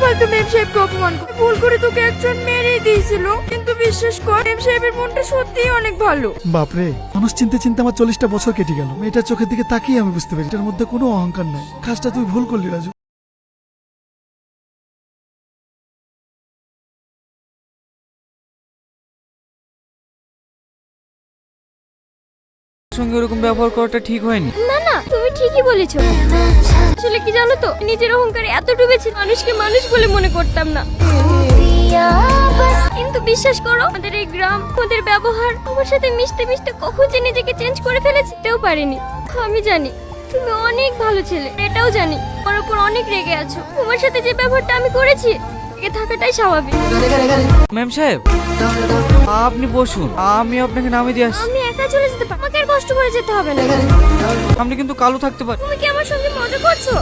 ফালতু মেম সাহেবকে অপমান করে ভুল করে তোকে একজন মেরেই দিয়েছিল, কিন্তু বিশ্বাস কর মেম সাহেবের মনটা সত্যিই অনেক ভালো। বাপরে, মানুষ চিনতে চিনতে আমার 40টা বছর কেটে গেল। মেয়েটার চোখের দিকে তাকিয়ে আমি বুঝতে পারি এটার মধ্যে কোনো অহংকার নাই। কাজটা তুই ভুল করলি রাজু। সঙ্গে ওরকম ব্যবহার করাটা ঠিক হয়নি। না না, তুমি ঠিকই বলেছো। আসলে কি জানো তো, নিজের অহংকারে এত ডুবেছি মানুষকে মানুষ বলে মনে করতাম না। কিন্তু বিশ্বাস করো, আমাদের এই গ্রাম, আমাদের ব্যবহার, আমার সাথে মিশতে মিশতে কখন যে নিজেকে চেঞ্জ করে ফেলেছি তেও পারিনি। আমি জানি তুমি অনেক ভালো ছেলে, এটাও জানি আমার উপর অনেক রেগে আছো। তোমার সাথে যে ব্যবহারটা আমি করেছি, রেগে থাকাটাই স্বাভাবিক। ম্যাম সাহেব, আপনি বসুন, আমি আপনাকে নামিয়ে দিয়ে আসছি। আমি একা চলে যেতে পারি, আমাকে আর কষ্ট করে যেতে হবে না। আপনি কিন্তু কালো থাকতে পারেন। তুমি কি আমার সঙ্গে মজা করছো?